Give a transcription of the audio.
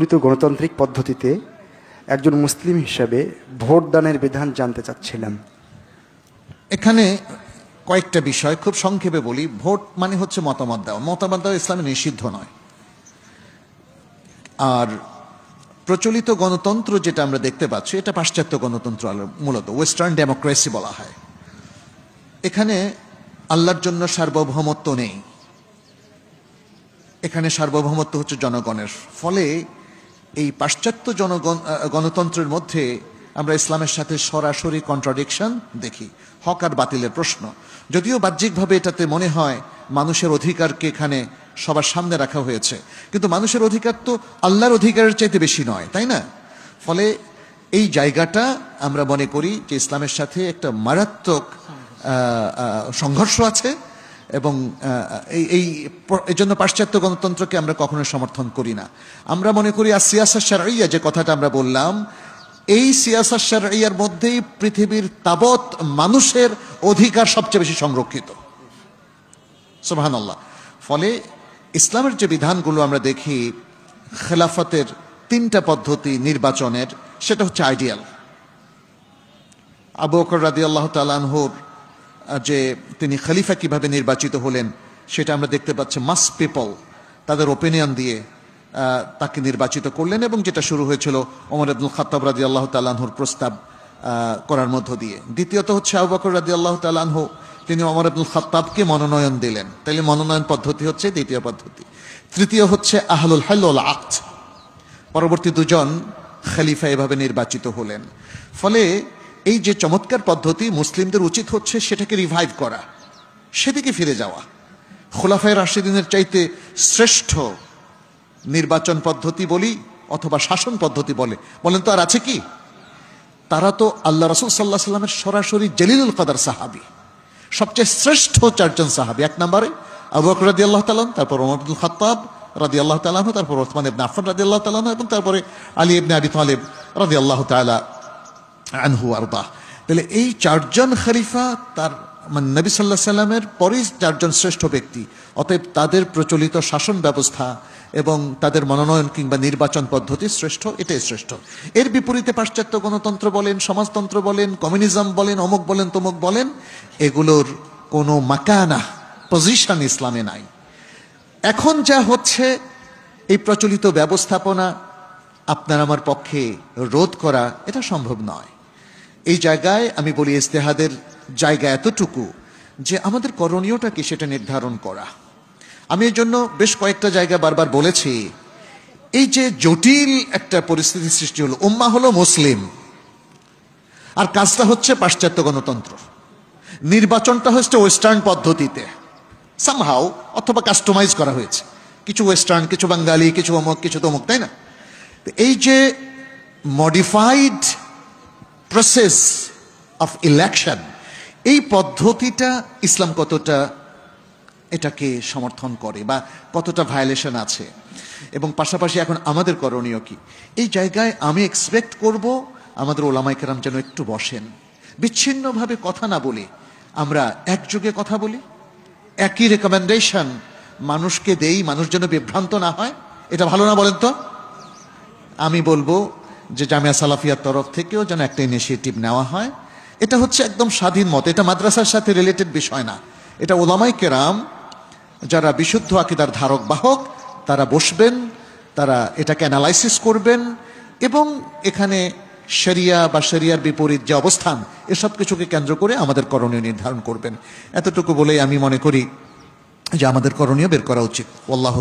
প্রচলিত গণতান্ত্রিক পদ্ধতিতে একজন মুসলিম হিসাবে ভোটদানের বিধান জানতে চাচ্ছিলাম। এখানে কয়েকটা বিষয় খুব সংক্ষেপে বলি। ভোট মানে হচ্ছে মতামত দেওয়া। মতামত দেওয়া ইসলামে নিষিদ্ধ নয়। আর প্রচলিত গণতন্ত্র যেটা আমরা দেখতে পাচ্ছি, এটা পাশ্চাত্য গণতন্ত্র, মূলত ওয়েস্টার্ন ডেমোক্রেসি বলা হয়। এখানে আল্লাহর জন্য সার্বভৌমত্ব নেই, এখানে সার্বভৌমত্ব হচ্ছে জনগণের। ফলে এই পাশ্চাত্য গণতন্ত্রের মধ্যে আমরা ইসলামের সাথে সরাসরি কন্ট্রাডিকশন দেখি। হক আর বাতিলের প্রশ্ন, যদিও বাহ্যিকভাবে এটাতে মনে হয় মানুষের অধিকারকে এখানে সবার সামনে রাখা হয়েছে, কিন্তু মানুষের অধিকার তো আল্লাহর অধিকারের চাইতে বেশি নয়, তাই না? ফলে এই জায়গাটা আমরা মনে করি যে ইসলামের সাথে একটা মারাত্মক সংঘর্ষ আছে, এবং এই জন্য পাশ্চাত্য গণতন্ত্রকে আমরা কখনো সমর্থন করি না। আমরা মনে করি আর সিয়াসাত শারঈয়া যে কথাটা আমরা বললাম, এই সিয়াসাত শারঈয়ার মধ্যেই পৃথিবীর তাবৎ মানুষের অধিকার সবচেয়ে বেশি সংরক্ষিত। সুবহানাল্লাহ। ফলে ইসলামের যে বিধানগুলো আমরা দেখি, খেলাফতের 3টা পদ্ধতি নির্বাচনের, সেটা হচ্ছে আইডিয়াল। আবু বকর রাদিয়াল্লাহু তাআলা আনহুর যে তিনি খলিফা কিভাবে নির্বাচিত হলেন, সেটা আমরা দেখতে পাচ্ছি। মাস পিপল তাদের ওপিনিয়ন দিয়ে তাকে নির্বাচিত করলেন, এবং যেটা শুরু হয়েছিল ওমর ইবনুল খাত্তাব রাদিয়াল্লাহু তাআলা আনহুর প্রস্তাব করার মধ্য দিয়ে। দ্বিতীয়ত হচ্ছে আবু বকর রাদিয়াল্লাহু তাআলা আনহু তিনি ওমর ইবনুল খাত্তাবকে মনোনয়ন দিলেন, তাইলে মনোনয়ন পদ্ধতি হচ্ছে দ্বিতীয় পদ্ধতি। তৃতীয় হচ্ছে আহলুল হাল ওয়াল আকদ, পরবর্তী 2জন খলিফা এভাবে নির্বাচিত হলেন। ফলে এই যে চমৎকার পদ্ধতি, মুসলিমদের উচিত হচ্ছে সেটাকে রিভাইভ করা, সেদিকে ফিরে যাওয়া। খুলাফায়ে রাশিদিনের চাইতে শ্রেষ্ঠ নির্বাচন পদ্ধতি বলি অথবা শাসন পদ্ধতি বলেন তো আর আছে কি? তারা তো আল্লাহ রাসূল সাল্লাল্লাহু আলাইহি ওয়াসাল্লামের সরাসরি জলিলুল কদর সাহাবী, সবচেয়ে শ্রেষ্ঠ 4 জন সাহাবী। 1 নম্বরে আবু বকর রাদিয়াল্লাহু তাআলা, তারপর ওমর ইবনুল খাত্তাব রাদিয়াল্লাহু তাআলা, তারপর ওসমান ইবনে আফফান রাদিয়াল্লাহু তাআলা, এবং তারপরে আলী ইবনে আবি তালিব রাদিয়াল্লাহু তাআলা আনহু আরদা। তাহলে এই 4 জন খলিফা তার মানে নবী সাল্লাল্লাহু আলাইহি সাল্লামের পরেই 4 জন শ্রেষ্ঠ ব্যক্তি। অতএব তাদের প্রচলিত শাসন ব্যবস্থা এবং তাদের মনোনয়ন কিংবা নির্বাচন পদ্ধতি শ্রেষ্ঠ, এটাই শ্রেষ্ঠ। এর বিপরীতে পাশ্চাত্য গণতন্ত্র বলেন, সমাজতন্ত্র বলেন, কমিউনিজম বলেন, অমুক বলেন, তমুক বলেন, এগুলোর কোনো মাকানা, পজিশন ইসলামে নাই। এখন যা হচ্ছে, এই প্রচলিত ব্যবস্থাপনা আপনার আমার পক্ষে রোধ করা এটা সম্ভব নয়। এই জায়গায় আমি বলি ইজতিহাদের জায়গা এতটুকু যে আমাদের করণীয়টা কি সেটা নির্ধারণ করা। আমি এর জন্য বেশ কয়েকটা জায়গা বারবার বলেছি, এই যে জটিল একটা পরিস্থিতি সৃষ্টি হলো, উম্মাহ হলো মুসলিম আর কাজটা হচ্ছে পাশ্চাত্য গণতন্ত্র, নির্বাচনটা হচ্ছে ওয়েস্টার্ন পদ্ধতিতে সামহাও অথবা কাস্টমাইজ করা হয়েছে, কিছু ওয়েস্টার্ন, কিছু বাঙালি, কিছু অমুক, কিছু তমুক, তাই না? এই যে মডিফাইড প্রসেস অফ ইলেকশন, এই পদ্ধতিটা ইসলাম কতটা এটাকে সমর্থন করে বা কতটা ভায়োলেশন আছে, এবং পাশাপাশি এখন আমাদের করণীয় কি, এই জায়গায় আমি এক্সপেক্ট করব আমাদের ওলামায়ে কেরাম যেন একটু বসেন, বিচ্ছিন্নভাবে কথা না বলে আমরা একযোগে কথা বলি, একই রেকমেন্ডেশন মানুষকে দেই, মানুষ যেন বিভ্রান্ত না হয়। এটা ভালো না বলেন তো? আমি বলবো যে জামিয়া সালাফিয়ার তরফ থেকেও যেন একটা ইনিশিয়েটিভ নেওয়া হয়। এটা হচ্ছে একদম স্বাধীন মত, এটা মাদ্রাসার সাথে রিলেটেড বিষয় না। এটা ওলামায়ে কেরাম যারা বিশুদ্ধ আকীদার ধারক বাহক, তারা বসবেন, তারা এটাকে অ্যানালাইসিস করবেন, এবং এখানে শরিয়া বা শরিয়ার বিপরীত যে অবস্থান, এসব কিছুকে কেন্দ্র করে আমাদের করণীয় নির্ধারণ করবেন। এতটুকু বলেই আমি মনে করি যে আমাদের করণীয় বের করা উচিত। আল্লাহ